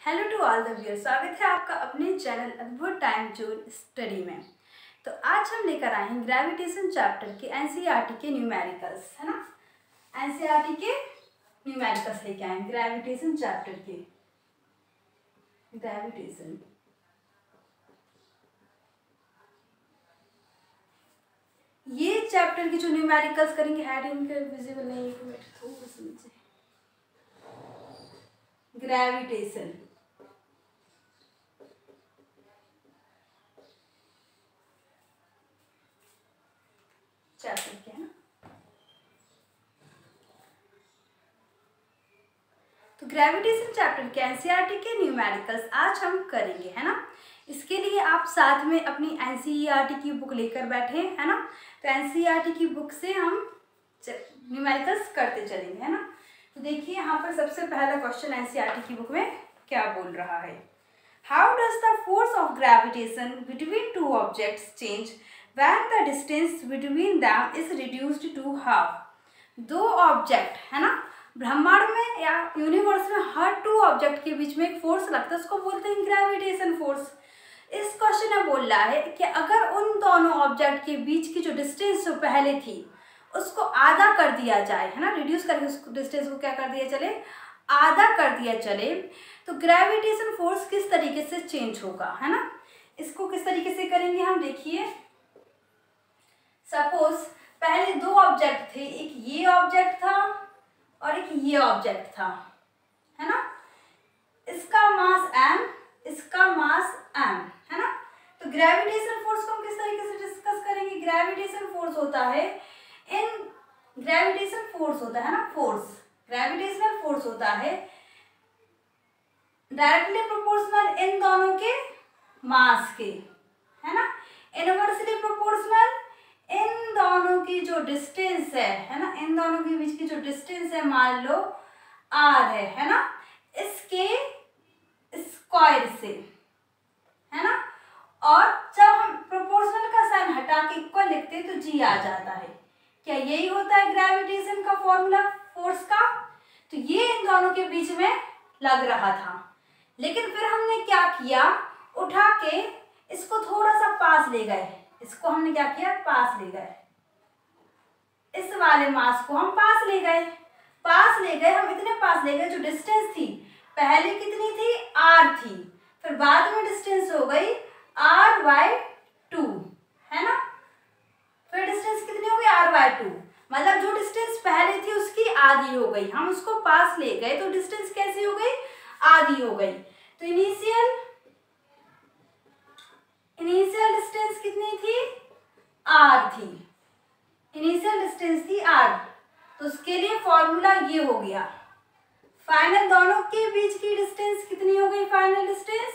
Hello to all the viewers, स्वागत है आपका अपने चैनल अद्भुत टाइम जोन स्टडी में। तो आज हम लेकर आए हैं ग्रेविटेशन चैप्टर के एनसीईआरटी के न्यूमेरिकल्स, है ना। एनसीईआरटी के न्यूमेरिकल्स लेके आए हैं ग्रेविटेशन चैप्टर के। ग्रेविटेशन ये चैप्टर की जो न्यूमेरिकल्स करेंगे, हेडिंग विजिबल नहीं, एक मिनट थोड़ा सा नीचे। ग्रेविटेशन चैप्टर के है ना। तो ग्रेविटेशन चैप्टर के एनसीईआरटी के न्यूमेरिकल्स आज हम करेंगे, है ना। इसके लिए आप साथ में अपनी एनसीईआरटी की बुक लेकर बैठे, है ना। तो एनसीईआरटी की बुक से हम न्यूमेरिकल्स करते चलेंगे, है ना। तो देखिए यहाँ पर सबसे पहला क्वेश्चन एनसीईआरटी की बुक में क्या बोल रहा है। How does the force of gravitation between two objects change when the distance between them is reduced to half. दो ऑब्जेक्ट, है ना, ब्रह्मांड में या यूनिवर्स में हर टू ऑब्जेक्ट के बीच में एक फोर्स लगता है, उसको बोलते हैं ग्रेविटेशन फोर्स। इस क्वेश्चन में बोल रहा है कि अगर उन दोनों ऑब्जेक्ट के बीच की जो डिस्टेंस जो पहले थी उसको आधा कर दिया जाए, है ना, रिड्यूस करके उस डिस्टेंस को क्या कर दिया चले, आधा कर दिया चले, तो ग्रेविटेशन फोर्स किस तरीके से चेंज होगा, है ना। इसको किस तरीके से करेंगे हम, देखिए। सपोज पहले दो ऑब्जेक्ट थे, एक ये ऑब्जेक्ट था और एक ये ऑब्जेक्ट था, है ना। इसका मास m, इसका मास m, है ना। तो ग्रेविटेशन फोर्स को हम किस तरीके से डिस्कस करेंगे। ग्रेविटेशन फोर्स होता है ग्रेविटेशन फोर्स होता है ना, फोर्स, ग्रेविटेशनल फोर्स होता है डायरेक्टली प्रोपोर्शनल इन दोनों के मास के, है ना। इनवर्सली प्रोपोर्शनल इन दोनों की जो डिस्टेंस है ना, इन दोनों के बीच की जो डिस्टेंस है, मान लो r है ना, इसके स्क्वायर से, है ना। और जब हम प्रोपोर्शनल का साइन हटा के इक्वल लिखते हैं तो g आ जाता है। क्या यही होता है ग्रेविटेशन का फॉर्मूला फोर्स का। तो ये इन दोनों के बीच में लग रहा था, लेकिन फिर हमने क्या किया, उठा के इसको थोड़ा सा पास ले गए। इसको हमने क्या किया, पास ले गए, इस वाले मास को हम पास ले गए। हम इतने पास ले गए, जो डिस्टेंस थी पहले कितनी थी, r थी, फिर बाद में डिस्टेंस हो गई r/2, है ना। फिर डिस्टेंस कितनी हो गई, r/2, मतलब जो डिस्टेंस पहले थी उसकी आधी हो गई। हम उसको पास ले गए तो डिस्टेंस कैसी हो गई, आधी हो गई। तो इनिशियल डिस्टेंस कितनी थी, r थी। इनिशियल डिस्टेंस थी r, तो उसके लिए फॉर्मूला ये हो गया। फाइनल दोनों के बीच की डिस्टेंस कितनी हो गई, फाइनल डिस्टेंस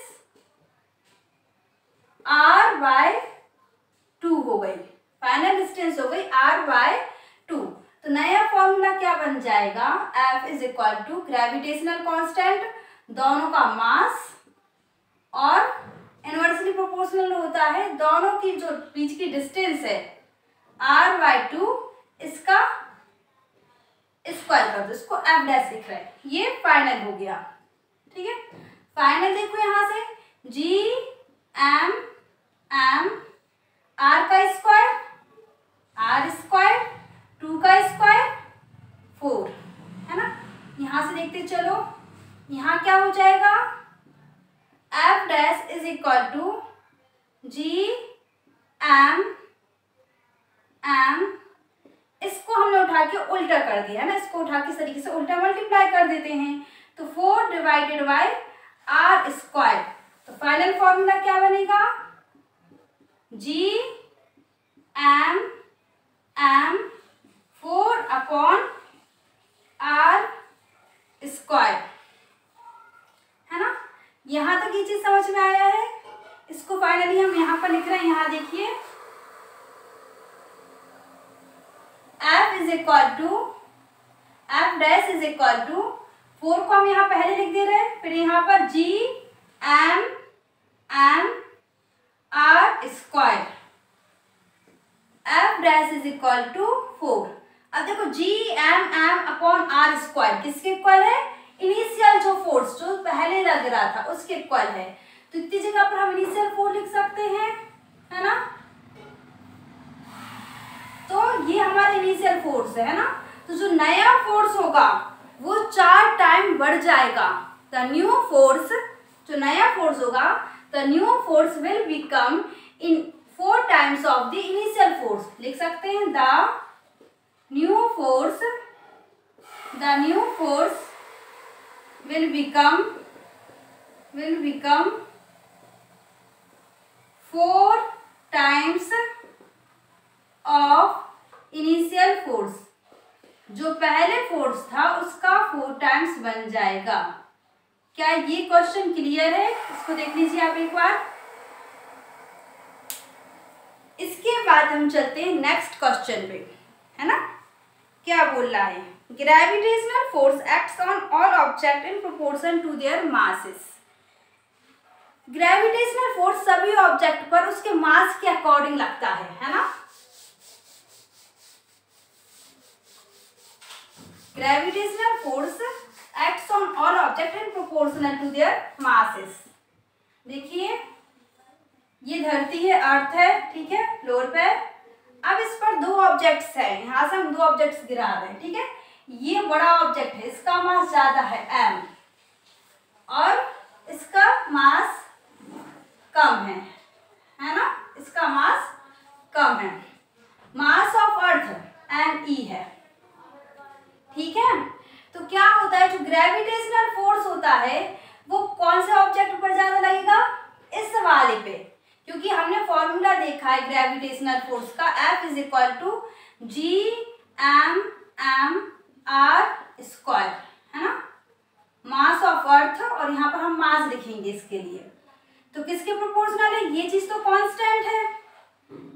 r/2 हो गई। फाइनल डिस्टेंस हो गई r/2। तो नया फॉर्मूला क्या बन जाएगा, F is equal to gravitational constant, दोनों का मास, और इनवर्सली प्रोपोर्शनल होता है दोनों की जो बीच की डिस्टेंस है r/2, इसका स्क्वायर कर दो, इसको F डैश लिख रहे हैं। ये फाइनल हो गया, ठीक है। फाइनल देखो यहाँ से G M M R का स्क्वायर, R स्क्वायर, 2 का स्क्वायर 4, है ना। यहाँ से देखते चलो, यहाँ क्या हो जाएगा, F dash is equal to G M M, इसको हमने उठा के उल्टा कर दिया, है ना। इसको उठा के इस तरीके से उल्टा मल्टीप्लाई कर देते हैं, तो 4 डिवाइडेड बाय r स्क्वायर। तो फाइनल फॉर्मूला क्या बनेगा, G M M 4/r square, है ना। यहाँ तक ये चीज समझ में आया है। इसको फाइनली हम यहाँ पर लिख रहे हैं, यहाँ देखिए F is equal to F dash is equal to 4 को हम यहाँ पहले लिख दे रहे हैं, फिर यहाँ पर G M M R square, F dash is equal to 4। अब देखो G M M upon R square किसके इक्वल है, इनिशियल जो फोर्स जो पहले लग रहा था उसके इक्वल है, तो इतनी जगह पर हम इनिशियल फोर्स लिख सकते हैं, है ना। तो ये हमारा इनिशियल फोर्स है ना। तो जो नया फोर्स होगा वो 4 टाइम बढ़ जाएगा। द न्यू फोर्स, जो नया फोर्स होगा, the new force will become in 4 times of the initial force. लिख सकते हैं the new force will become 4 times of initial force। जो पहले फोर्स था उसका 4 टाइम्स बन जाएगा। क्या ये क्वेश्चन क्लियर है? इसको देख लीजिए आप एक बार। इसके बाद हम चलते हैं नेक्स्ट क्वेश्चन पे, है ना। क्या बोल रहा है? Gravitational force acts on all object in proportion to their masses. Gravitational force सभी ऑब्जेक्ट पर उसके मास के अकॉर्डिंग लगता है ना। Gravitational force acts on all object in proportional to their masses. देखिए ये धरती है, अर्थ है, ठीक है, फ्लोर पे। अब इस पर 2 ऑब्जेक्ट्स हैं, यहाँ से हम 2 ऑब्जेक्ट्स गिरा रहे हैं, ठीक है। ये बड़ा ऑब्जेक्ट है, इसका मास ज्यादा है m, और इसका मास कम है ना। इसका मास कम है। मास ऑफ अर्थ me है, ठीक है। तो क्या होता है, जो ग्रेविटेशनल फोर्स होता है वो कौन से ऑब्जेक्ट पर ज्यादा लगेगा? इस वाले पे, क्योंकि हमने फॉर्मूला देखा है ग्रेविटेशनल फोर्स का, F is equal to G_m_m_r², है ना। मास ऑफ अर्थ, और यहाँ पर हम मास लिखेंगे इसके लिए। तो किसके प्रोपोर्शनल है? ये चीज तो कांस्टेंट है,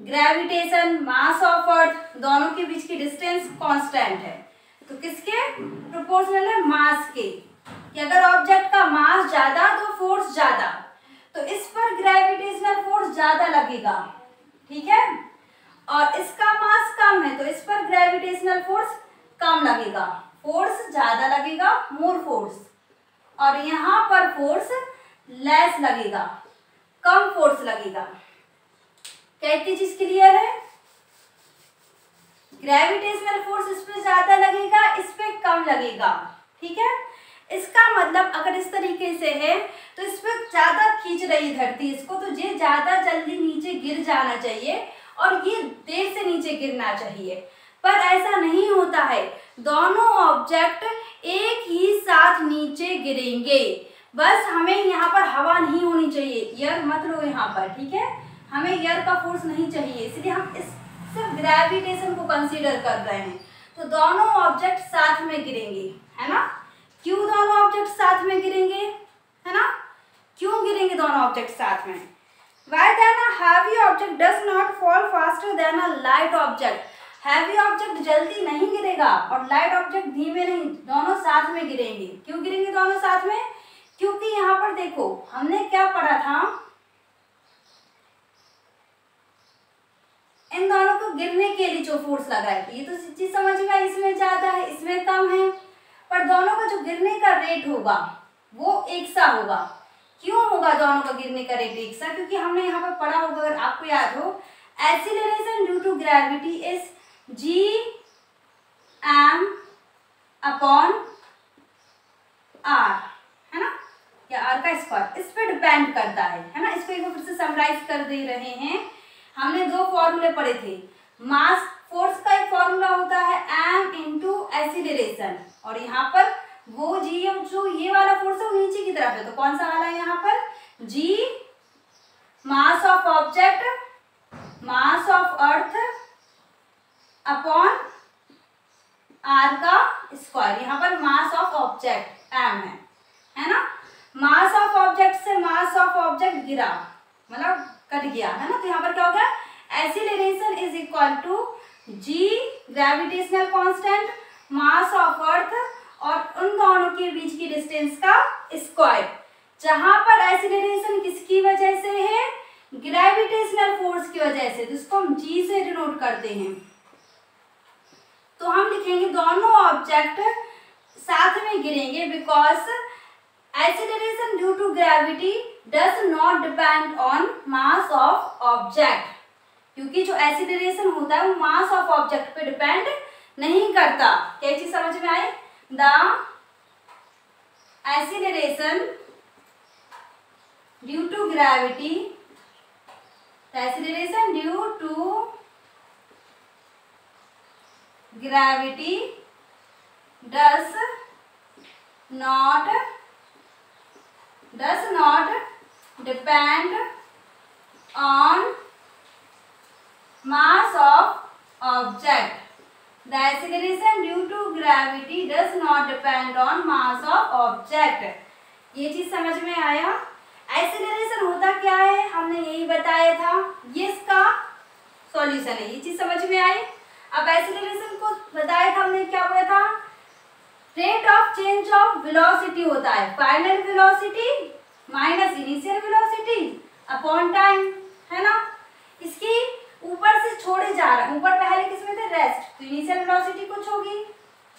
ग्रेविटेशन, मास ऑफ अर्थ, दोनों के बीच की डिस्टेंस कांस्टेंट है। तो किसके प्रोपोर्शनल है? मास के। कि अगर ऑब्जेक्ट का मास ज्यादा तो फोर्स ज्यादा, तो इस पर ग्रेविटेशनल फोर्स ज्यादा लगेगा, ठीक है। और इसका मास कम है तो इस पर ग्रेविटेशनल फोर्स कम लगेगा। फोर्स ज्यादा लगेगा, मोर फोर्स, और यहाँ पर फोर्स लेस लगेगा, कम फोर्स लगेगा। क्या इतनी चीज क्लियर है? ग्रेविटेशनल फोर्स इस पे ज्यादा लगेगा, इस पे कम लगेगा, ठीक है। इसका मतलब अगर इस तरीके से है तो इस पे ज्यादा खींच रही धरती इसको, तो ये ज्यादा जल्दी नीचे गिर जाना चाहिए और ये देर से नीचे गिरना चाहिए। पर ऐसा नहीं होता है, दोनों ऑब्जेक्ट एक ही साथ नीचे गिरेंगे। बस हमें यहाँ पर हवा नहीं होनी चाहिए, एयर मत लो यहाँ पर, ठीक है। हमें एयर का फोर्स नहीं चाहिए, इसलिए हम इस सिर्फ ग्रेविटेशन को कंसीडर कर रहे हैं। तो दोनों ऑब्जेक्ट साथ में गिरेंगे, है ना। क्यों दोनों ऑब्जेक्ट साथ में गिरेंगे, है ना? क्यों गिरेंगे दोनों ऑब्जेक्ट साथ में? Why then a heavy object does not fall faster than a light object? Heavy object जल्दी नहीं गिरेगा और लाइट ऑब्जेक्ट धीमे नहीं, दोनों साथ में गिरेंगे। क्यों गिरेंगे दोनों साथ में? क्योंकि यहाँ पर देखो हमने क्या पढ़ा था, इन दोनों को गिरने के लिए जो फोर्स लगा है, ये तो चीज समझ में, इसमें ज्यादा है इसमें कम है, पर दोनों का जो गिरने का रेट होगा वो एक सा होगा। क्यों होगा दोनों का गिरने का रेट एक सा? क्योंकि हमने यहाँ पर पढ़ा होगा, अगर आपको याद हो, acceleration due to gravity is G_m/r, है ना, या r का स्क्वायर, इस पे डिपेंड करता है ना। इसको एक बार फिर से समराइज कर दे रहे हैं। हमने 2 फॉर्मूले पढ़े थे। मास फोर्स का एक फॉर्मूला होता है m इंटू एक्सीलरेशन, और यहाँ पर वो g जो ये वाला फोर्स है वो नीचे की तरफ है, तो कौन सा वाला है यहाँ पर? g mass of object, mass of earth upon r का स्क्वायर। यहाँ पर मास ऑफ ऑब्जेक्ट m है ना। मास ऑफ ऑब्जेक्ट से मास ऑफ ऑब्जेक्ट गिरा, मतलब कट गया, है ना। तो यहाँ पर क्या हो गया? Acceleration is equal to g gravitational constant, mass of earth और उन दोनों के बीच की डिस्टेंस का स्क्वायर। जहां पर एक्सीलरेशन किसकी वजह से है? ग्रेविटेशनल फोर्स की वजह से, जिसको हम g से डिनोट करते हैं। तो हम लिखेंगे दोनों ऑब्जेक्ट साथ में गिरेंगे because acceleration due to gravity does not depend on mass of object, क्योंकि जो एक्सीलरेशन होता है वो मास ऑफ ऑब्जेक्ट पे डिपेंड नहीं करता। क्या चीज समझ में आई? The acceleration due to gravity, acceleration due to gravity does not depend on mass of object. The acceleration due to gravity does not depend on mass of object. ये चीज समझ में आया? एक्सीलरेशन होता क्या है हमने यही बताया था, ये इसका सॉल्यूशन है। ये चीज समझ में आई? अब एक्सीलरेशन को बताया था हमने, क्या बोला था? Rate of change of velocity होता है final velocity minus initial velocity upon time, है ना। इसकी ऊपर से छोड़े जा रहा है, ऊपर पहले किसमें थे? रेस्ट, तो इनिशियल वेलोसिटी कुछ होगी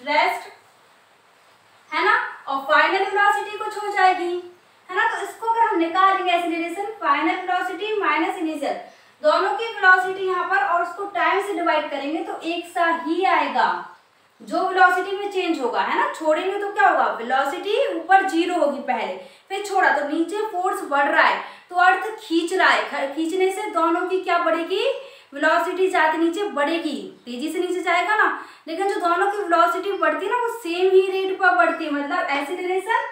रेस्ट, है ना, और फाइनल वेलोसिटी कुछ हो जाएगी, है ना। तो इसको अगर हम निकालेंगे acceleration final velocity minus initial, दोनों की वेलोसिटी यहाँ पर, और उसको टाइम से डिवाइड करेंगे तो एक सा ही आएगा जो वेलोसिटी में चेंज होगा, है ना। छोड़ेंगे तो क्या होगा? वेलोसिटी ऊपर 0 होगी पहले, फिर छोड़ा तो नीचे फोर्स बढ़ रहा है तो अर्थ खींच रहा है, खींचने से दोनों की क्या बढ़ेगी? वेलोसिटी जाते नीचे बढ़ेगी, तेजी से नीचे जाएगा ना। लेकिन जो दोनों की वेलोसिटी बढ़ती है ना वो सेम ही रेट पर बढ़ती है, मतलब एक्सीलरेशन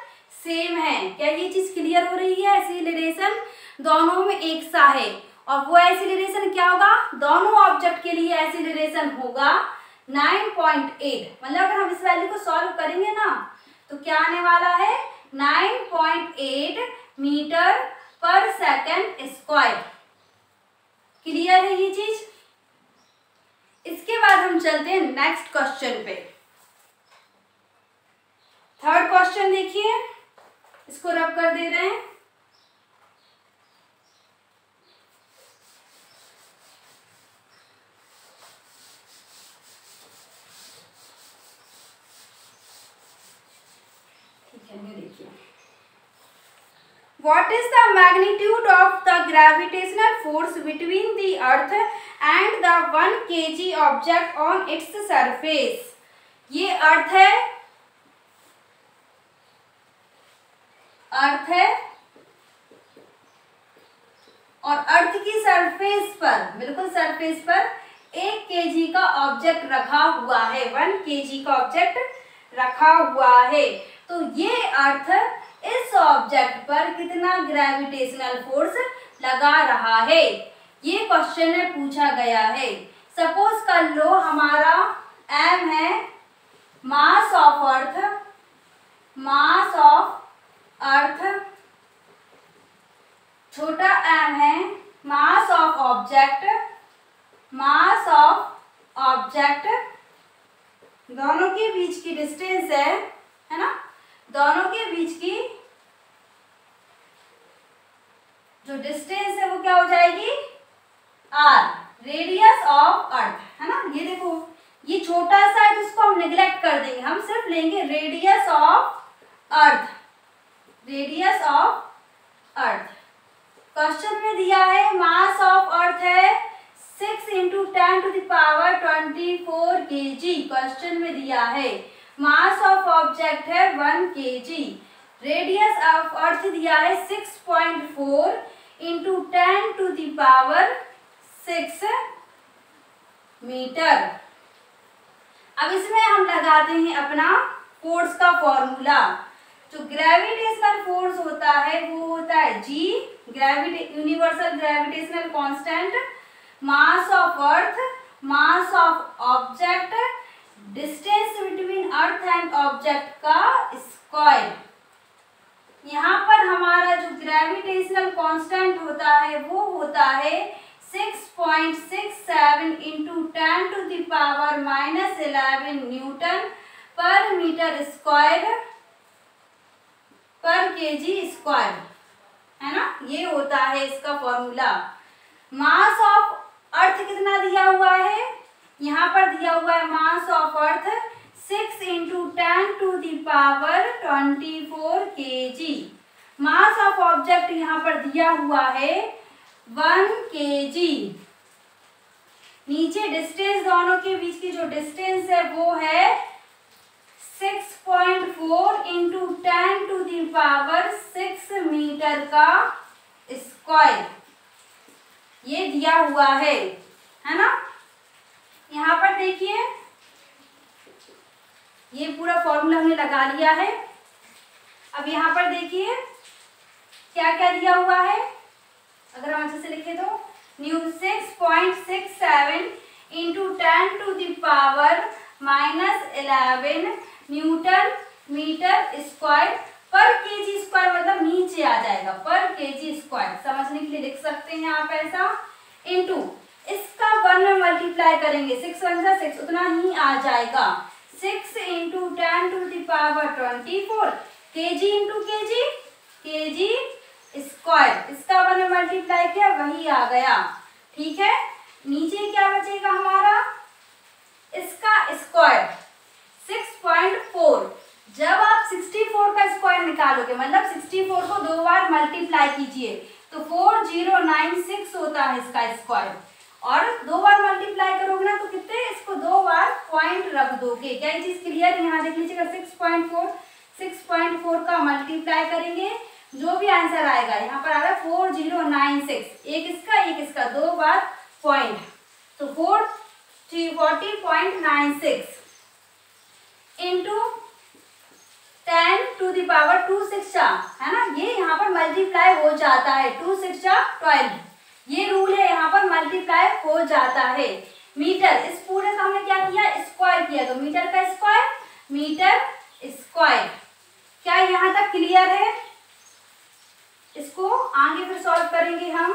सेम है। क्या ये चीज क्लियर हो रही है? एक्सीलरेशन दोनों में एक सा है, और वो एक्सीलरेशन क्या होगा? दोनों ऑब्जेक्ट के लिए एक्सीलरेशन होगा 9.8। मतलब अगर हम इस वैल्यू को सॉल्व करेंगे ना तो क्या आने वाला है? 9.8 मीटर पर सेकंड स्क्वायर। क्लियर है ये चीज? इसके बाद हम चलते हैं नेक्स्ट क्वेश्चन पे। थर्ड क्वेश्चन देखिए, इसको रब कर दे रहे हैं। What is the magnitude of the gravitational force between the Earth and the 1 kg object on its surface? ये अर्थ है, और अर्थ की सरफेस पर, बिल्कुल सरफेस पर 1 kg का ऑब्जेक्ट रखा हुआ है, 1 kg का ऑब्जेक्ट रखा हुआ है। तो ये अर्थ इस ऑब्जेक्ट पर कितना ग्रेविटेशनल फोर्स लगा रहा है, ये क्वेश्चन में पूछा गया है। सपोज कर लो हमारा m है मास ऑफ अर्थ, छोटा m है मास ऑफ ऑब्जेक्ट, दोनों के बीच की डिस्टेंस है ना, दोनों के बीच की जो डिस्टेंस है वो क्या हो जाएगी? r, रेडियस ऑफ अर्थ, है ना। ये देखो ये छोटा सा है तो इसको हम निगलेक्ट कर देंगे, हम सिर्फ लेंगे radius of earth, radius of earth. Question में दिया है मास ऑफ अर्थ है 6 × 10⁻24 kg, क्वेश्चन में दिया है। मास ऑफ ऑब्जेक्ट है 1 kg, रेडियस ऑफ अर्थ दिया है 6.4 × 10⁻6 मीटर। अब इसमें हम लगाते हैं अपना फोर्स का फॉर्मूला। जो ग्रेविटेशनल फोर्स होता है वो होता है G, universal gravitational constant, mass of earth, mass of object, distance between earth and object का स्क्वायर। यहाँ पर हमारा जो ग्रेविटेशनल कांस्टेंट होता है वो होता है 6.67 × 10⁻11 न्यूटन पर मीटर स्क्वायर पर केजी स्क्वायर, है ना। ये होता है इसका फॉर्मूला। मास ऑफ अर्थ कितना दिया हुआ है? यहाँ पर दिया हुआ है मास of earth 6 into 10⁻24 kg। Mass of object यहाँ पर दिया हुआ है 1 kg। नीचे डिस्टेंस, दोनों के बीच की जो डिस्टेंस है वो है 6.4 इंटू 10⁻6 मीटर का स्क्वायर, ये दिया हुआ है ना। यहाँ पर देखिए ये पूरा फॉर्मूला हमने लगा लिया है। अब यहाँ पर देखिए क्या क्या दिया हुआ है, अगर हम अच्छे से लिखे तो 6.67 इंटू 10⁻11 न्यूटन मीटर स्क्वायर पर केजी स्क्वायर, मतलब नीचे आ जाएगा पर केजी स्क्वायर, समझने के लिए लिख सकते हैं आप ऐसा। इंटू इसका 1 में मल्टीप्लाई करेंगे, 6 1 जा 6, उतना ही आ जाएगा 6 into 10⁻24 KG into KG, KG square, इसका 1 में मल्टीप्लाई किया वही आ गया। ठीक है, नीचे क्या बचेगा हमारा, इसका स्क्वायर 6.4। जब आप 64 का स्क्वायर निकालोगे, मतलब 64 को 2 बार मल्टीप्लाई कीजिए तो 4096 होता है इसका स्क्वायर, और 2 बार मल्टीप्लाई करोगे ना तो कितने, इसको 2 बार पॉइंट रख दोगे। क्या ये चीज क्लियर? यहाँ देख लीजिएगा 6.4 का मल्टीप्लाई करेंगे, जो भी आंसर आएगा यहाँ पर आ रहा है 4096, एक इसका 2 बार पॉइंट, तो 40.96 इंटू 10⁻26 है ना, ये यहाँ पर मल्टीप्लाई हो जाता है 2 6 12, ये रूल है, यहाँ पर मल्टीप्लाई हो जाता है। मीटर, इस पूरे का हमने क्या किया, स्क्वायर किया, तो मीटर का स्क्वायर मीटर स्क्वायर। क्या यहाँ तक क्लियर है? इसको आगे फिर सॉल्व करेंगे हम।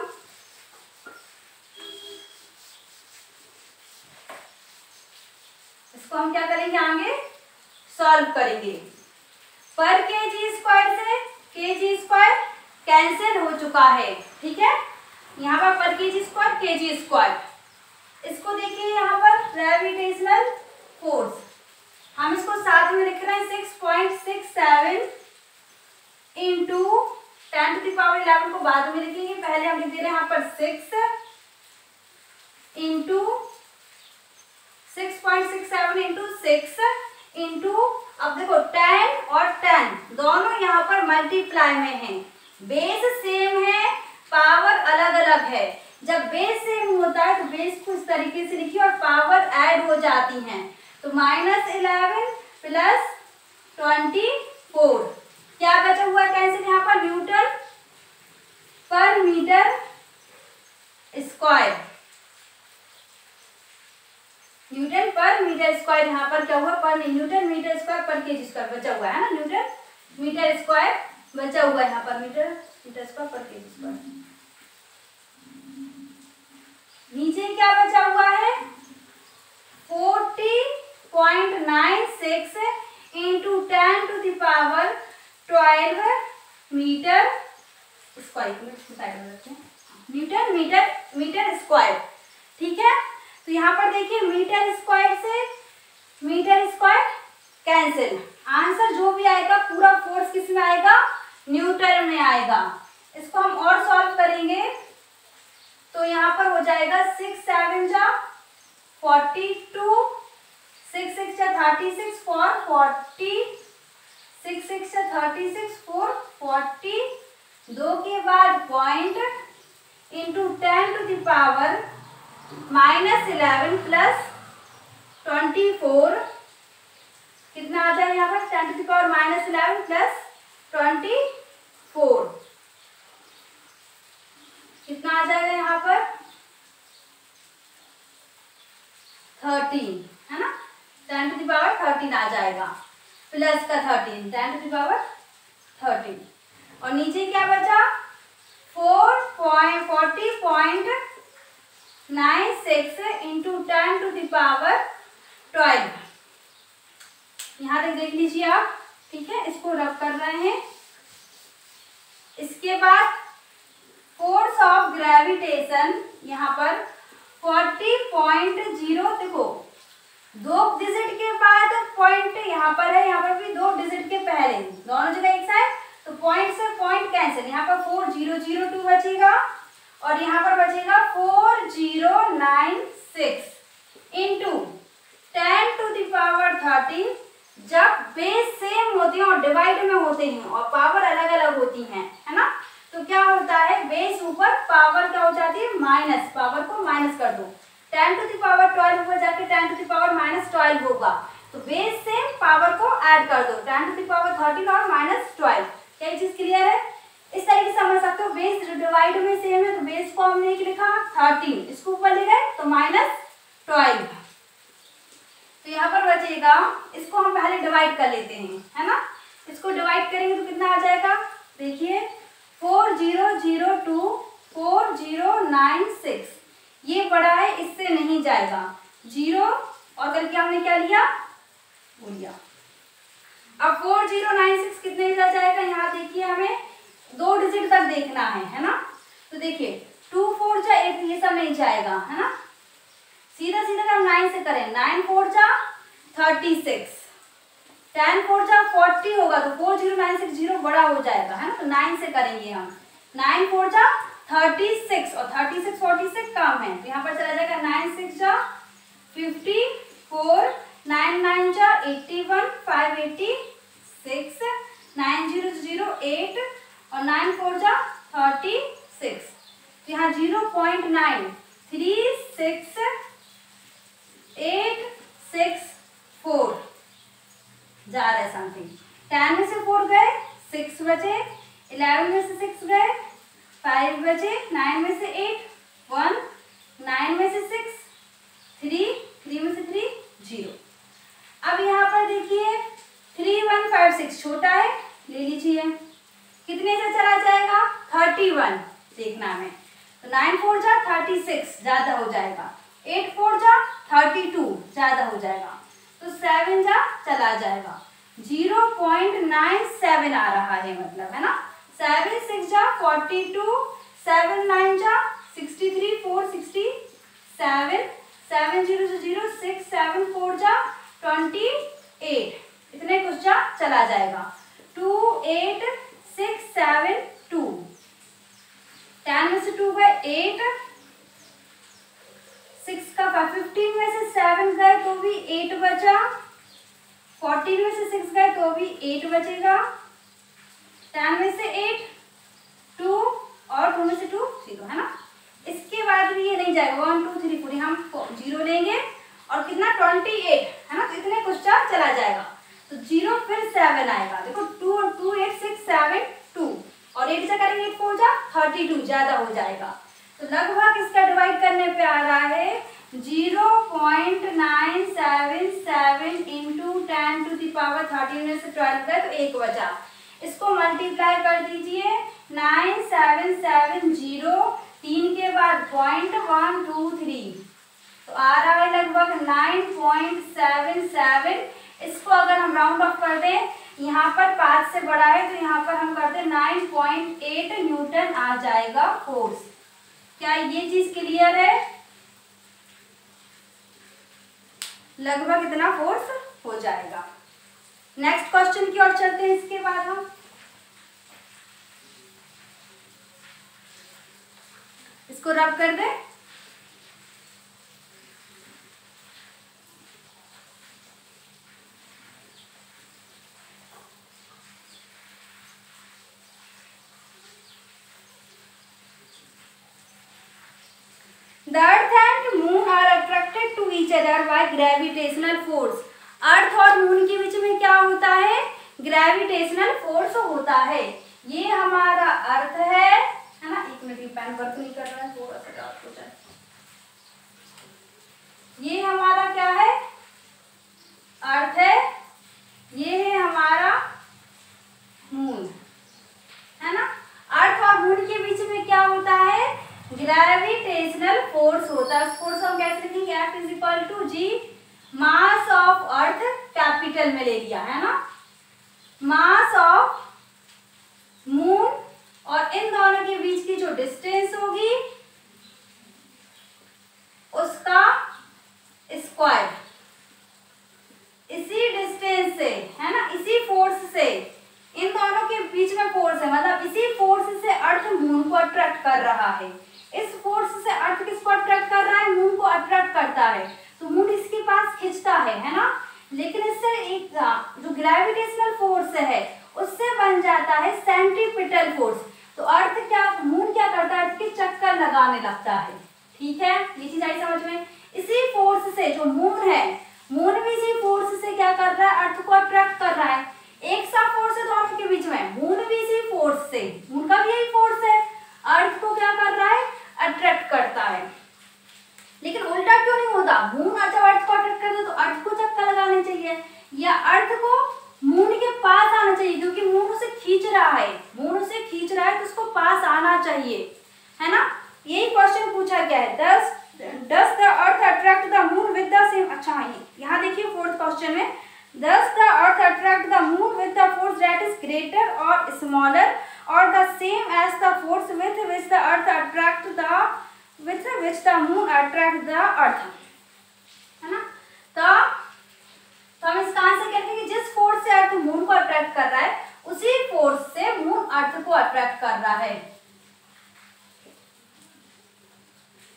इसको हम क्या करेंगे, आगे सॉल्व करेंगे। पर केजी स्क्वायर से केजी स्क्वायर कैंसिल हो चुका है। ठीक है, यहाँ पर केजी स्क्वायर केजी स्क्वायर, इसको देखिए यहाँ पर ग्रेविटेशनल फोर्स, हम इसको साथ में लिख रहे हैं 6.67 इंटू 10⁻11 को बाद में लिखेंगे, पहले हम लिख दे रहे हैं यहाँ पर 6 इंटू 6.67 इंटू 6 इंटू, अब देखो 10 और 10 दोनों यहाँ पर मल्टीप्लाई में हैं, बेस सेम है, पावर अलग अलग है। जब बेस सेम होता है तो बेस को इस तरीके से लिखिए और पावर ऐड हो जाती हैं, तो -11 प्लस 24, क्या बचा हुआ है कैंसिल यहाँ पर, न्यूटन पर मीटर स्क्वायर, न्यूटन पर मीटर स्क्वायर, यहाँ पर क्या हुआ पर न्यूटन मीटर स्क्वायर पर केजी स्क्वायर बचा हुआ है ना, न्यूटन मीटर स्क्वायर बचा हुआ है यहाँ पर, मीटर स्क्वायर पर केजी स्क्वायर। नीचे क्या बचा हुआ है 40.96 into 10⁻12 metre square, newton metre square. ठीक है, तो यहाँ पर देखिए मीटर स्क्वायर से मीटर स्क्वायर कैंसिल, आंसर जो भी आएगा पूरा फोर्स किस में आएगा, न्यूटन में आएगा। इसको हम और सॉल्व करेंगे तो यहाँ पर हो जाएगा 6 7 जा 42, 6 6 जा 36 4 40, 6 6 जा 36 4 40, 2 के बाद पॉइंट इंटू 10⁻11 प्लस 24, कितना आ जाए यहाँ पर 10⁻11 प्लस 24, कितना आ जाएगा यहाँ पर 13 है ना, 10⁻13 आ जाएगा, प्लस का 13 10⁻13, और नीचे क्या बचा 40.96 इंटू 10⁻12, यहाँ तक देख लीजिए आप। ठीक है, इसको रब कर रहे हैं। इसके बाद फोर्स ऑफ ग्रेविटेशन यहाँ पर 40.0, देखो 2 डिजिट के बाद पॉइंट यहाँ पर है, यहाँ पर भी 2 डिजिट के पहले, दोनों जगह एक साइड, तो पॉइंट से पॉइंट कैंसिल, यहाँ पर 4002 बचेगा और यहाँ पर बचेगा 4096 इंटू 10⁻13। जब बेस सेम होते हैं और डिवाइड में होते हैं और पावर अलग अलग होती हैं, है ना, तो क्या होता है, बेस ऊपर, पावर क्या हो जाती है, माइनस, पावर को माइनस कर दो, 10⁻12 ऊपर जाके 10⁻−12 होगा, तो बेस सेम, पावर को ऐड कर दो, 10⁻13 और -12। क्या चीज क्लियर है? इस तरीके से समझ सकते हो, बेस डिवाइड में सेम है तो बेस को हमने लिखा 13, इसको ऊपर ले गए तो -12, तो यहाँ पर बचेगा, इसको हम पहले डिवाइड कर लेते हैं, है ना, इसको डिवाइड करेंगे तो कितना आ जाएगा, देखिए 4002 4096, ये बड़ा है, इससे नहीं जाएगा, 0 और करके हमने क्या लिया, वो लिया। अब 4096 कितने जा जाएगा, यहाँ देखिए हमें 2 डिजिट तक देखना है ना, तो देखिए 2 4 जा 8, ये सब नहीं जाएगा, है ना, सीधा सीधा हम 9 से करें, 9 4 जा 36, 10 4 जा 40 होगा, तो 4096 बड़ा हो जाएगा, है ना, तो 9 से करेंगे हम, 9 4 जा 36 और 36 46 कम है, तो यहाँ पर चला जाएगा 9 6 जा 54, 9 9 जा 81, 5 86, 9 0 0 8 और 9 4 जा 36, तो यहाँ 0.93684 जा रहा है समथिंग। 10 में से 4 गए, 6 बचे, 11 में से 6 गए, 5 बचे, 9 में से 8 1, 9 में से 6 3, 3 में से 3 0। अब यहाँ पर देखिए 3156 छोटा है, ले लीजिए, कितने से चला जाएगा, 31 देखना है, तो 9 4 जा 36 ज्यादा हो जाएगा, 8 4 जा 32 ज्यादा हो जाएगा, तो 7 जा चला जाएगा, 0.97 आ रहा है, मतलब, है ना, 7 6 जा 42, 7 9 जा 63, 4 67, 7 0 0 6 7 4 जा 28, इतने कुछ जा चला जाएगा, 28672, 10 में से 2 गए 8, 6 का 15 में से 7 गए तो भी 8 बचा, 14 में से 6 गए तो भी 8 बचेगा, 10 में से 8 2 और 2 में से 2 0, है ना, इसके बाद भी ये नहीं जाएगा, 1 2 3 4, हम 0 लेंगे और कितना 28, है ना, तो इतने कुछ चला जाएगा, तो 0 फिर 7 आएगा, देखो 2 और 2 8 6 7 2 और 8 से करेंगे 8 4 जा 32 ज्यादा हो जाएगा, तो लगभग इसका डिवाइड करने पे आ रहा है 0.977 इंटू 10⁻13 में से 12 गए तो 1 बचा, इसको मल्टीप्लाई कर दीजिए, 9770, 3 के बाद 0.123, तो आ रहा है लगभग 9.77, इसको अगर हम राउंड ऑफ कर दें, यहाँ पर 5 से बड़ा है तो यहाँ पर हम करते 9.8 न्यूटन आ जाएगा फोर्स। क्या ये चीज क्लियर है? लगभग इतना फोर्स हो जाएगा। नेक्स्ट क्वेश्चन की ओर चलते हैं, इसके बाद हम इसको रब कर दें। The earth and moon are attracted to each other by gravitational force. अर्थ और मून के बीच में क्या होता है? ग्रेविटेशनल फोर्स होता है। ये हमारा अर्थ है ना, एक मिनट, पेन वर्क नहीं कर रहा है, थोड़ा सा डार्क हो जाए। ये हमारा क्या है? अर्थ है, ये है हमारा मून, है ना। अर्थ और मून के बीच में क्या होता है? ग्रेविटेशनल फोर्स होता है। फोर्स हम कैसे लिखेंगे? F = G mass of earth, capital में ले लिया है ना, मास ऑफ मून और इन दोनों के बीच की जो डिस्टेंस होगी उसका स्क्वायर, से, इन दोनों के बीच में फोर्स है, मतलब इसी फोर्स से अर्थ मून को अट्रैक्ट कर रहा है। इस फोर्स से अर्थ किसको अट्रैक्ट कर रहा है? मून को अट्रैक्ट करता है। तो मून इसके पास खींचता है ना। लेकिन इससे एक जो ग्रेविटेशनल फोर्स है उससे बन जाता है सेंट्रीपिटल फोर्स। तो अर्थ क्या, मून क्या करता है? अर्थ के चक्कर लगाने लगता है। ठीक है, ये चीज आई समझ में। इसी फोर्स से जो मून है, मून भी इसी फोर्स से क्या कर रहा है? अर्थ को अट्रैक्ट कर रहा है। एक सा फोर्स है दोनों के बीच में, मून भी इसी फोर्स से, मून का भी यही फोर्स है, अर्थ को क्या कर रहा है? अट्रैक्ट करता है। लेकिन उल्टा क्यों नहीं होता? मून जब अर्थ को अट्रैक्ट करता है तो अर्थ को चक्कर लगाने चाहिए, या अर्थ को मून के पास आना चाहिए, क्योंकि मून उसे खींच रहा है, मून उसे खींच रहा है तो उसको पास आना चाहिए, है ना। यही क्वेश्चन पूछा गया है, does the earth attract the moon with the same, अच्छा यहाँ देखिए फोर्थ क्वेश्चन में, does the earth attract the moon with the force that is greater or smaller or the same as the force with which the earth attract the, with which the moon attract the earth, है ना। तो हम इसका answer कहते हैं कि जिस force से अर्थ मून को अट्रैक्ट कर रहा है उसी फोर्स से मून अर्थ को अट्रैक्ट कर रहा है।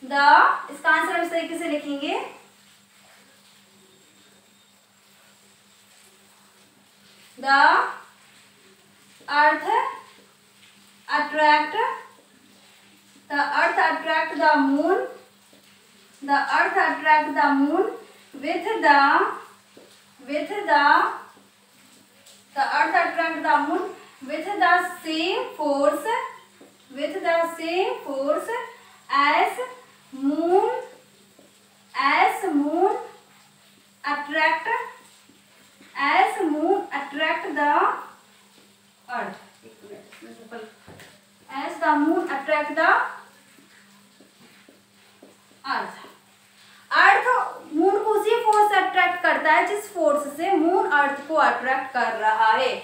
इसका आंसर हम इस तरीके से लिखेंगे, the earth attract the moon, the earth attract the moon with the earth attract the moon with the same force as moon attract the earth, as the moon attract the earth। Earth moon को उसी force से attract करता है जिस force से moon earth को attract कर रहा है।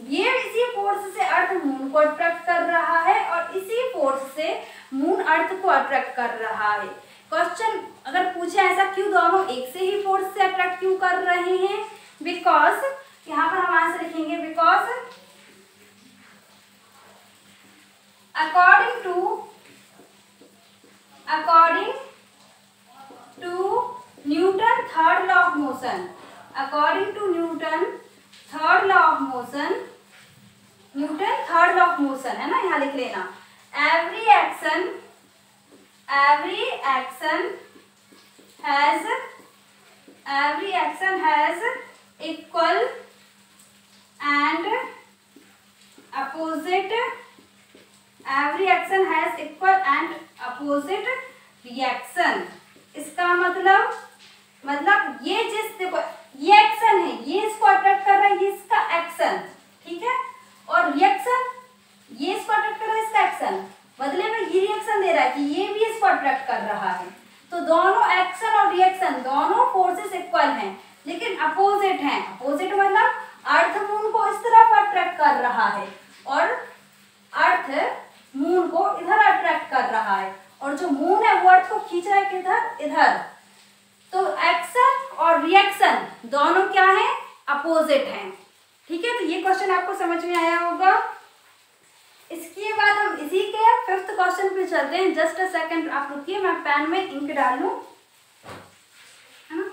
ये इसी फोर्स से अर्थ मून को अट्रैक्ट कर रहा है और इसी फोर्स से मून अर्थ को अट्रैक्ट कर रहा है। क्वेश्चन अगर पूछे ऐसा क्यों दोनों एक से ही फोर्स से अट्रैक्ट क्यों कर रहे हैं? बिकॉज, यहाँ पर हम आंसर लिखेंगे, because according to Newton third law of motion, according to Newton third law of motion, Newton third law of motion है ना, यहाँ लिख लेना, every action has equal and opposite, every action has equal and opposite reaction। इसका मतलब ये जिस, देखो ये एक्शन है, ये इसको अट्रैक्ट कर रहा है, ये इसका एक्शन, ठीक है, और रिएक्शन ये इसको अट्रैक्ट कर रहा है, इसका एक्शन, बदले में ये रिएक्शन दे रहा है कि ये भी इसको अट्रैक्ट कर रहा है। तो दोनों एक्शन और रिएक्शन दोनों फोर्सेस इक्वल हैं लेकिन अपोजिट हैं। अपोजिट मतलब अर्थ मून को इस तरफ अट्रैक्ट कर रहा है और अर्थ मून को इधर अट्रैक्ट कर रहा है, और जो मून है वो अर्थ को खींच रहा है किधर? इधर। तो एक्शन और रिएक्शन दोनों क्या है? अपोजिट हैं। ठीक है, तो ये क्वेश्चन आपको समझ में आया होगा। इसके बाद हम इसी के फिफ्थ क्वेश्चन पे चलते हैं। जस्ट अ सेकंड आप रुकिए, मैं पेन में इंक डाल लूं, है ना।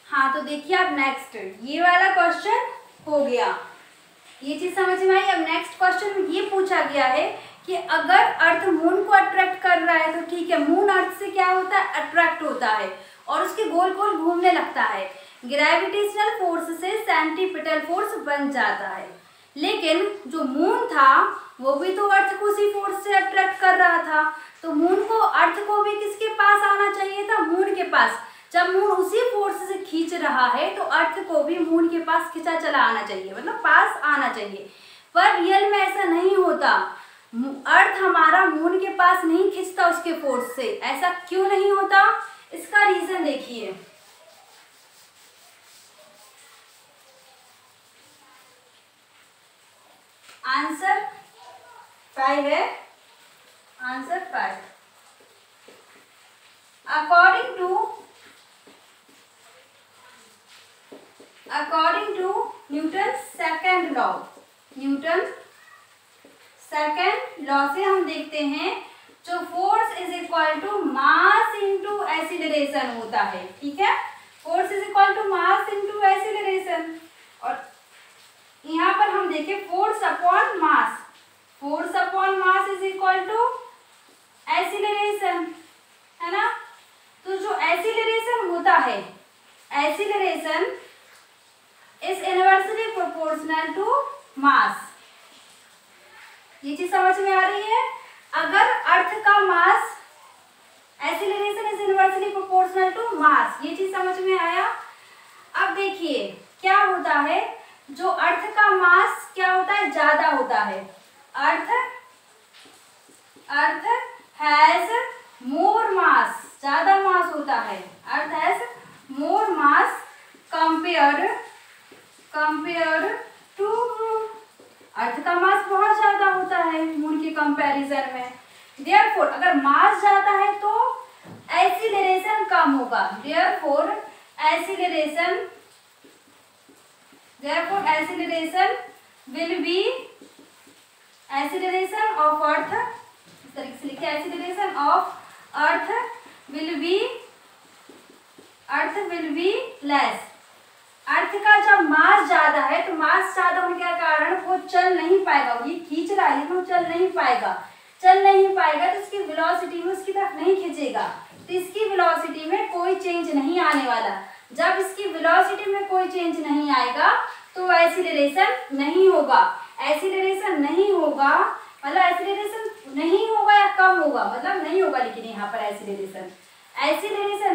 हाँ, तो देखिए आप नेक्स्ट ये वाला क्वेश्चन हो गया, ये चीज समझ में आई। अब नेक्स्ट क्वेश्चन में ये पूछा गया है कि अगर अर्थ मून को अट्रैक्ट कर रहा है तो ठीक है, मून अर्थ से क्या होता है? अट्रैक्ट होता है और उसके गोल गोल घूमने लगता है। ग्रेविटेशनल फोर्स से सेंट्रीपिटल फोर्स बन जाता है। लेकिन जो मून था वो भी तो अर्थ को उसी फोर्स से अट्रैक्ट कर रहा था, तो मून को, अर्थ को भी किसके पास आना चाहिए था? मून के पास। जब मून उसी फोर्स से खींच रहा है तो अर्थ को भी मून के पास खींचा चला आना चाहिए, मतलब पास आना चाहिए। पर रियल में ऐसा नहीं होता, अर्थ हमारा मून के पास नहीं खींचता उसके फोर्स से। ऐसा क्यों नहीं होता? इसका रीजन देखिए। आंसर 5 है, answer 5। According to Newton second law, Newton second law से हम देखते हैं जो force is equal to mass into acceleration होता है, ठीक है, force is equal to mass into acceleration. और यहाँ पर हम देखें force upon mass, force upon mass is equal to acceleration, है ना। तो जो एक्सीलरेशन होता है, acceleration is inversely proportional to mass. ये चीज समझ में आ रही है। अगर अर्थ का mass, acceleration is inversely proportional to mass, ये चीज समझ में आया। अब देखिए क्या होता है, जो अर्थ का मास क्या होता है, ज्यादा होता है, अर्थ हैज मोर मास, ज्यादा मास होता है, earth has more mass compared to moon, earth का मास बहुत ज्यादा होता है मून के कंपैरिजन में। देयरफॉर अगर मास ज्यादा है तो एक्सीलरेशन कम होगा, therefore acceleration will be, acceleration of earth, इस तरीके से लिखिए, acceleration of earth will be less. Earth का जब मास ज्यादा है तो मास ज्यादा होने के कारण वो चल नहीं पाएगा, ये खींच रहा है लेकिन वो चल नहीं पाएगा तो इसकी वेलोसिटी में उसकी तरफ नहीं खींचेगा, तो इसकी वेलोसिटी में कोई चेंज नहीं आने वाला। जब इसकी वेलोसिटी में कोई चेंज नहीं आएगा तो एक्सीलरेशन नहीं होगा, एक्सीलरेशन नहीं होगा मतलब एक्सीलरेशन नहीं होगा या कम होगा, मतलब नहीं होगा, लेकिन यहाँ पर एक्सीलरेशन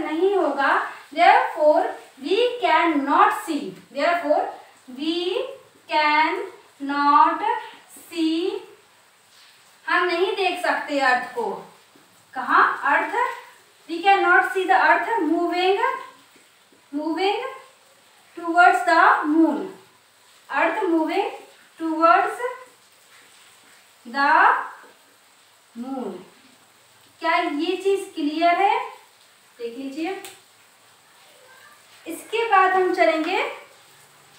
नहीं होगा। Therefore we cannot see, हम नहीं देख सकते अर्थ को, कहाँ, अर्थ, we cannot see the earth moving towards the moon, earth moving towards the moon। क्या ये चीज क्लियर है? देख लीजिए। इसके बाद हम चलेंगे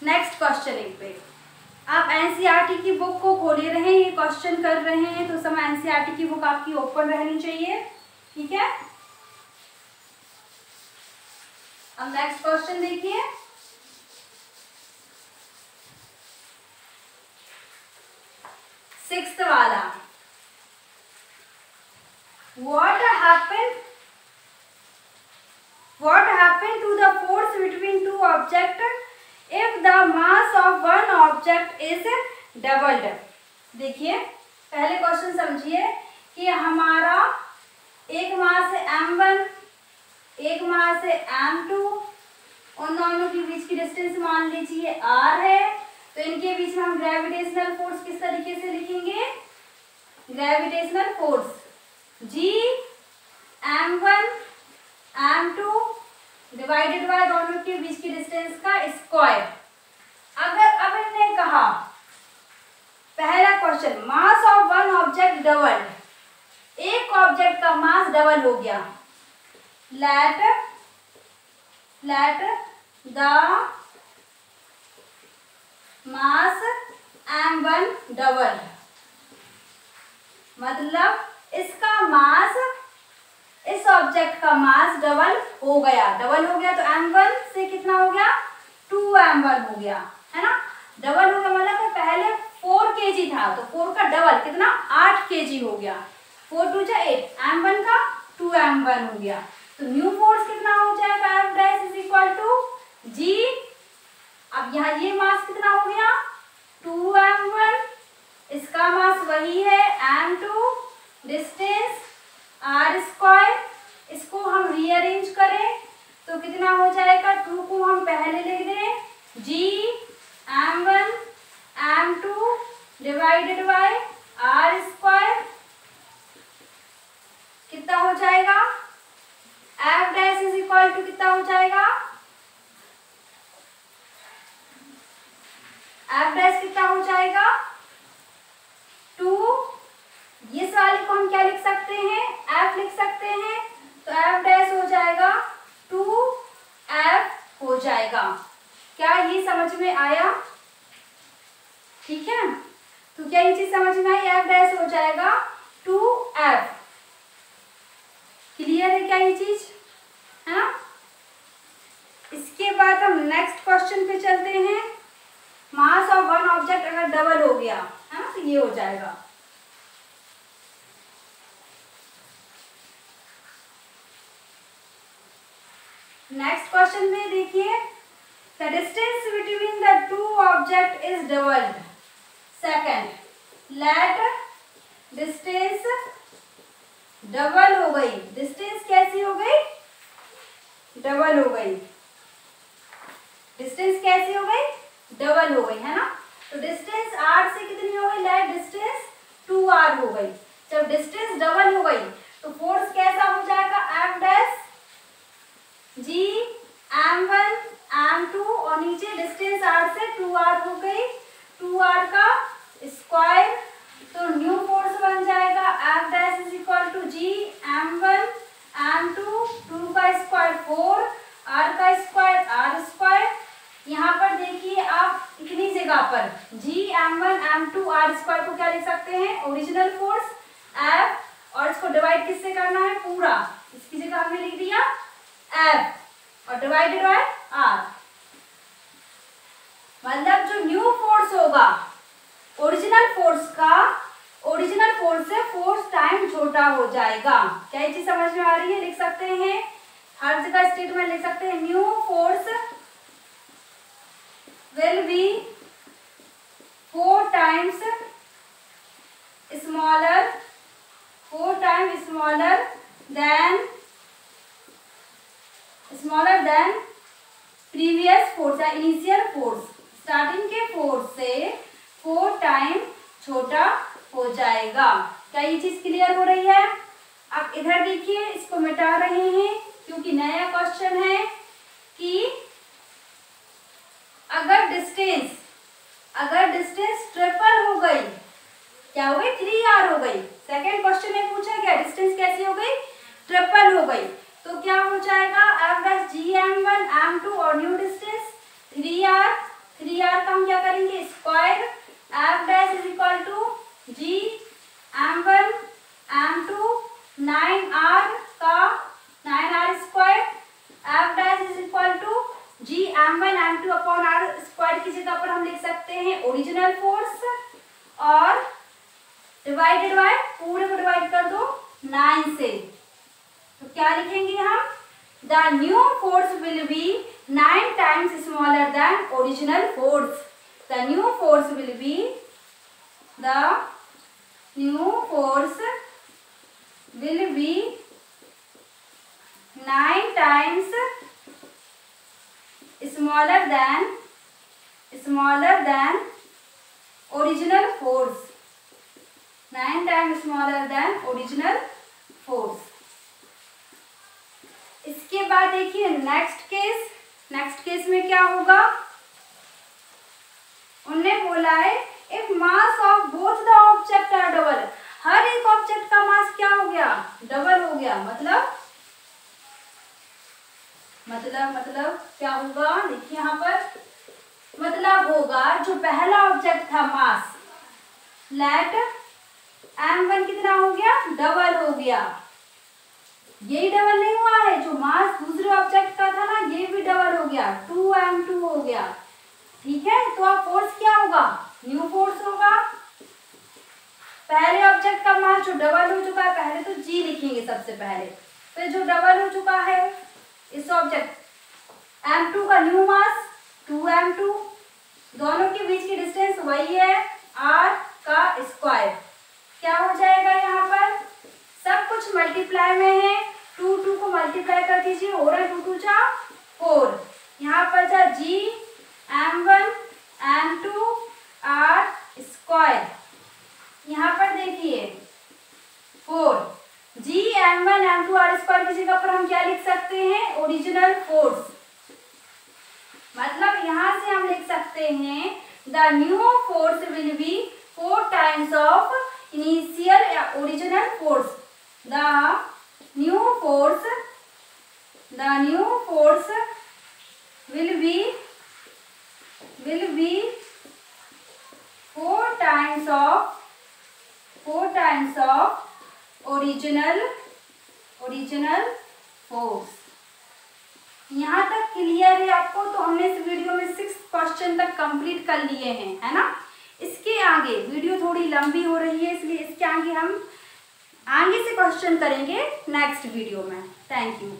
नेक्स्ट क्वेश्चनिंग पे। आप एनसीईआरटी की बुक को खोले रहे हैं, ये क्वेश्चन कर रहे हैं तो समय एनसीईआरटी की बुक आपकी ओपन रहनी चाहिए, ठीक है। अब नेक्स्ट क्वेश्चन देखिए, सिक्स्थ वाला, what happened to the force between two objects if the mass of one object is doubled। देखिए पहले क्वेश्चन समझिए कि हमारा एक मास है m1, एक मास है m2, उन दोनों के बीच की डिस्टेंस मान लीजिए r है, तो इनके बीच में हम ग्रेविटेशनल फोर्स किस तरीके से लिखेंगे, gravitational force G m1 m2 divided bye दोनों के बीच की डिस्टेंस का स्क्वायर। अगर अब इन्होंने कहा पहला question, mass of one object double, एक ऑब्जेक्ट का मास डबल हो गया, let the mass m1 double, मतलब इसका मास, इस ऑब्जेक्ट का मास डबल हो गया तो m1 से कितना हो गया, 2m1 हो गया, है ना। डबल हो गया मतलब पहले 4 kg था तो 4 का डबल कितना, 8 kg हो गया, 4 2 जा 8, m1 का 2m1 हो गया। तो न्यू फोर्स कितना हो जाएगा, F dash is equal to G। अब यहाँ ये मास कितना हो गया, 2m1, इसका मास वही है m2, डिस्टेंस r स्क्वायर, इसको हम रीअरेंज करें तो कितना हो जाएगा, 2 को हम पहले लिख दें, G m1 m2 divided by r square, कितना हो जाएगा, F dash is equal to कितना हो जाएगा, F डैश कितना हो जाएगा, 2, ये वाले को हम क्या लिख सकते हैं, F लिख सकते हैं, तो F डैश हो जाएगा 2F हो जाएगा, क्या ये समझ में आया? ठीक है, तो क्या ये चीज समझ में आई? F डैश हो जाएगा 2F। क्लियर है क्या ये चीज? है ना? इसके बाद हम नेक्स्ट क्वेश्चन पे चलते हैं। मास ऑफ वन ऑब्जेक्ट अगर डबल हो गया है ना, तो ये हो जाएगा। नेक्स्ट क्वेश्चन में देखिए, the distance between the two object is doubled. Second, let distance double हो गई। डिस्टेंस कैसी हो गई? डबल हो गई। डिस्टेंस कैसी हो गई? डबल हो गई, है ना? तो डिस्टेंस r से कितनी हो गई? लेट डिस्टेंस 2r हो गई। जब डिस्टेंस डबल हो गई तो फोर्स कैसा हो जाएगा? F dash G m1 m2 और नीचे डिस्टेंस r से 2r हो गई, 2r का स्क्वायर, तो न्यू फोर्स बन जाएगा F dash is equal to G m1 m2 2 का स्क्वायर 4, r का स्क्वायर r स्क्वायर। यहाँ पर देखिए आप इतनी जगह पर G m1 m2 r square को क्या लिख सकते हैं? ओरिजिनल फोर्स F, और इसको डिवाइड किससे करना है? पूरा, इसकी जगह हमने लिख दिया F और डिवाइडेड बाय R। मतलब जो न्यू फोर्स होगा ओरिजिनल फोर्स का, ओरिजिनल फोर्स से फोर्स टाइम छोटा हो जाएगा। क्या ये चीज समझ में आ रही है? लिख सकते हैं, हर जगह स्टेटमेंट लिख सकते हैं। New force will be 4 times smaller than previous force या इनिशियल फोर्स। स्टार्टिंग के फोर्स से 4 टाइम छोटा हो जाएगा। क्या ये चीज क्लियर हो रही है? आप इधर देखिए, इसको मिटा रहे हैं क्योंकि नया क्वेश्चन है कि अगर डिस्टेंस ट्रिपल हो गई, क्या हो गई? 3r हो गई। सेकेंड क्वेश्चन में पूछा क्या? डिस्टेंस कैसी हो गई? ट्रिपल हो गई। तो क्या हो जाएगा? F dash G m1 m2 और न्यू डिस्टेंस 3r का हम क्या करेंगे? Square. F dash is equal to G m1 m2 9r का 9r square. F dash is equal to G m1 m2 upon r square की जगह पर हम लिख सकते हैं ओरिजिनल फोर्स, और डिवाइडेड बाय, पूरे को डिवाइड कर दो 9 से, तो क्या लिखेंगे हम? The new force will B 9 times smaller than original force. The new force will B 9 times smaller than original force, 9 times smaller than original force। इसके बाद देखिए नेक्स्ट केस में क्या होगा? उन्होंने बोला है if mass of both the object are double, हर एक ऑब्जेक्ट का मास क्या हो गया? डबल हो गया। मतलब क्या होगा? देखिए यहाँ पर मतलब होगा जो पहला ऑब्जेक्ट था मास, लेट m1 कितना हो गया? डबल हो गया। यही डबल नहीं हुआ है, जो मास दूसरे ऑब्जेक्ट का था ना, ये भी डबल हो गया, 2m2 हो गया। ठीक है, तो अब फोर्स क्या होगा? न्यू फोर्स होगा। पहले ऑब्जेक्ट का मास जो डबल हो चुका है, पहले तो G लिखेंगे सबसे पहले, तो जो डबल हो चुका है इस ऑब्जेक्ट m2 का न्यू मास 2m2, दोनों के बीच की डिस्टेंस वही है r का स्क्वायर। क्या हो जाएगा? यहाँ पर सब कुछ मल्टीप्लाई में है, 2 को मल्टीप्लाई कर दीजिए, हो रहा है 2 2 जा 4। यहाँ पर जा G m1 m2 r square. यहाँ पर देखिए 4 G m1 m2 r square की जगह पर हम क्या लिख सकते हैं? Original force. मतलब यहाँ से हम लिख सकते हैं the new force will be 4 times of initial या original force. The new force will be will be 4 times of original force। यहाँ तक क्लियर है आपको? तो हमने इस वीडियो में 6 क्वेश्चन तक कंप्लीट कर लिए हैं, है ना। इसके आगे वीडियो थोड़ी लंबी हो रही है, इसलिए इसके आगे हम आगे से क्वेश्चन करेंगे नेक्स्ट वीडियो में। Thank you.